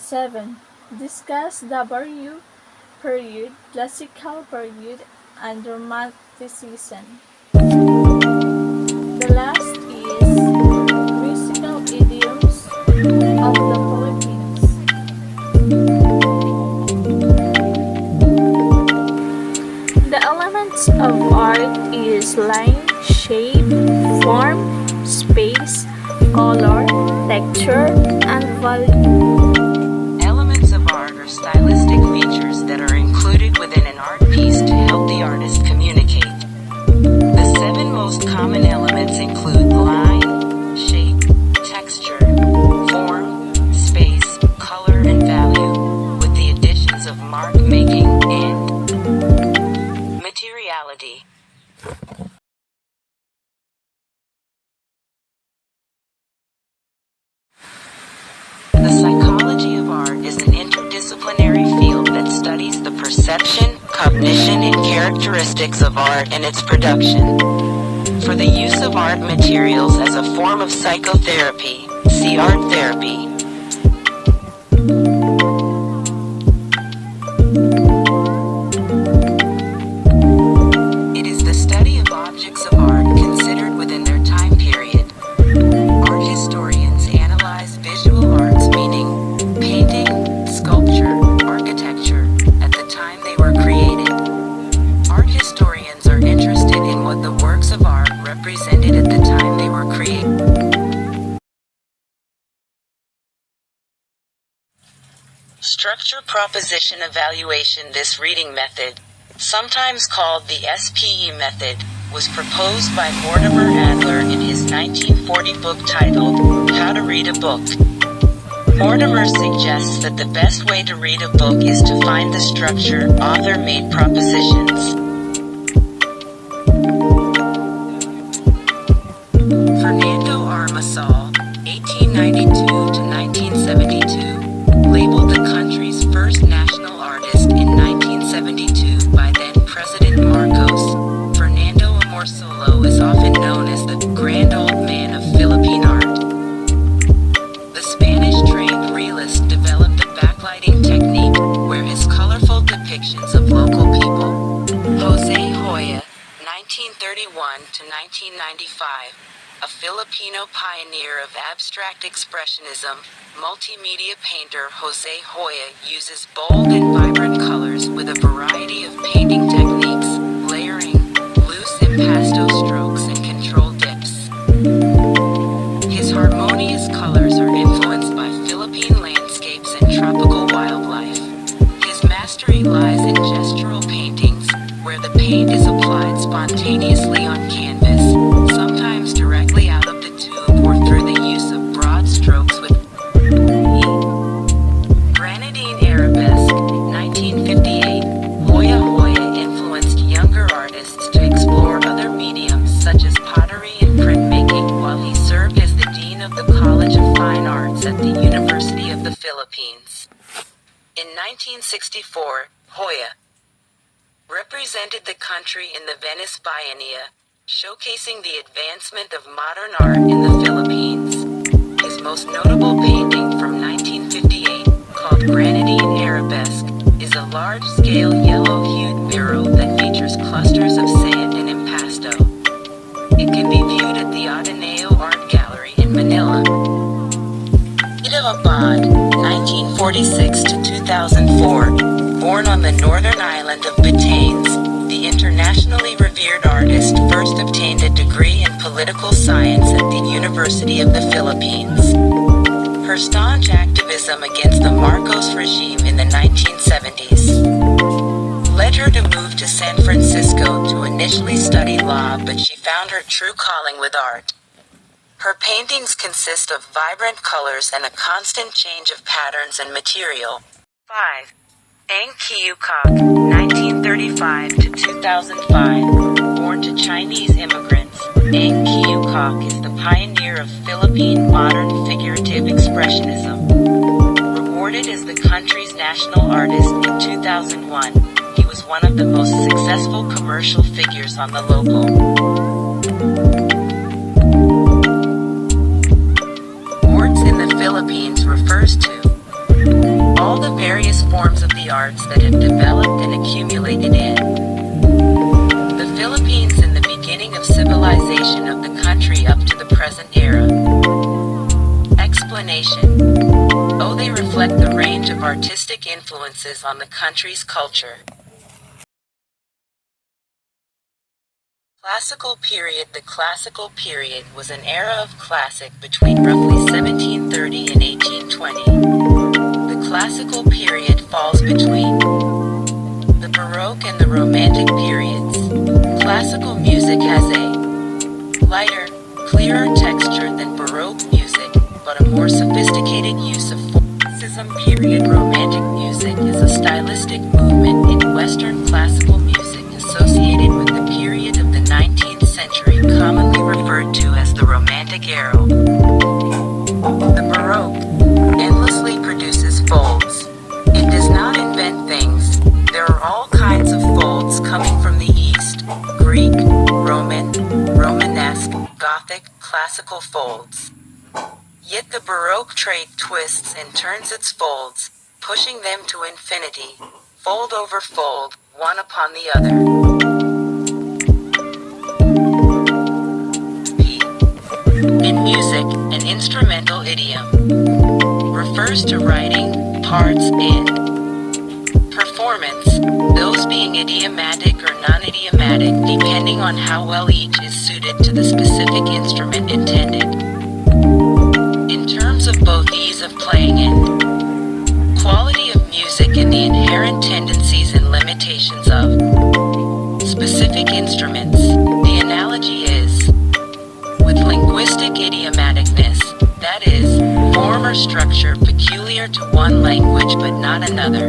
7. Discuss the Baroque period, classical period, and Romanticism. The last is musical idioms of the Philippines. The elements of art is line, shape, form, space, color, texture, and value. Elements of art are stylistic features that are included within an art piece to help the artist communicate. The 7 most common elements include line, shape, texture, form, space, color, and value, with the additions of mark making and materiality. The psychology of art is an interdisciplinary field that studies the perception, cognition, and characteristics of art and its production. For the use of art materials as a form of psychotherapy, see art therapy. It is the study of objects of art considered within their time period. Art historians analyze visual arts, meaning painting, sculpture, architecture, at the time they were created. Art historians are interested in what the works of art represented at the time they were created. Structure proposition evaluation. This reading method, sometimes called the SPE method, was proposed by Mortimer Adler in his 1940 book titled How to Read a Book. Mortimer suggests that the best way to read a book is to find the structure author-made propositions. Fernando Armasaul, 1892 to 1972, labeled the country's first national artist in 1972 by then-President Marcos. Fernando Amorsolo is often known as the Grand Old Man of Philippine art. The Spanish-trained realist developed a backlighting technique where his colorful depictions of local people. Jose Hoya, 1931 to 1995, a Filipino pioneer of abstract expressionism, multimedia painter Jose Hoya uses bold and vibrant colors with a variety of painting techniques, layering, loose impasto strokes, and controlled dips. His harmonious colors are influenced by Philippine landscapes and tropical wildlife. His mastery lies in gestural paintings, where the paint is applied spontaneously on canvas, sometimes directly out of the tube or through the use of broad strokes with Grenadine Arabesque, 1958. Hoya influenced younger artists to explore other mediums such as pottery and printmaking while he served as the Dean of the College of Fine Arts at the University of the Philippines. In 1964, Hoya represented the country in the Venice Biennial, showcasing the advancement of modern art in the Philippines. His most notable painting from 1958, called Grenadine Arabesque, is a large-scale yellow-hued mural that features clusters of sand and impasto. It can be viewed at the Ateneo Art Gallery in Manila. Ida Abad, 1946 to 2004, born on the northern island of Batanes, the internationally revered artist first obtained a degree in political science at the University of the Philippines. Her staunch activism against the Marcos regime in the 1970s led her to move to San Francisco to initially study law, but she found her true calling with art. Her paintings consist of vibrant colors and a constant change of patterns and material. 5. Ang Kyukok, 1935 to 2005, born to Chinese immigrants, Ang Kyukok is the pioneer of Philippine modern figurative expressionism. Awarded as the country's national artist in 2001, he was one of the most successful commercial figures on the local. Morts in the Philippines refers to the various forms of the arts that have developed and accumulated in the Philippines in the beginning of civilization of the country up to the present era. Explanation. Oh, they reflect the range of artistic influences on the country's culture. Classical period. The classical period was an era of classic between roughly 1730 and 1820. The classical period falls between the Baroque and the Romantic periods. Classical music has a lighter, clearer texture than Baroque music, but a more sophisticated use of Classicism period. Romantic music is a stylistic movement in Western classical music associated with the period of the 19th century, commonly referred to as the Romantic era. The Baroque endlessly produces folds. It does not invent things. There are all kinds of folds coming from the East: Greek, Roman, Romanesque, Gothic, classical folds. Yet the Baroque trade twists and turns its folds, pushing them to infinity, fold over fold, one upon the other. In music, an instrumental idiom refers to writing, parts, and performance, those being idiomatic or non-idiomatic depending on how well each is suited to the specific instrument intended. In terms of both ease of playing and quality of music and the inherent tendencies and limitations of specific instruments, the analogy is with linguistic idiomaticness, that is, form or structure peculiar to one language but not another.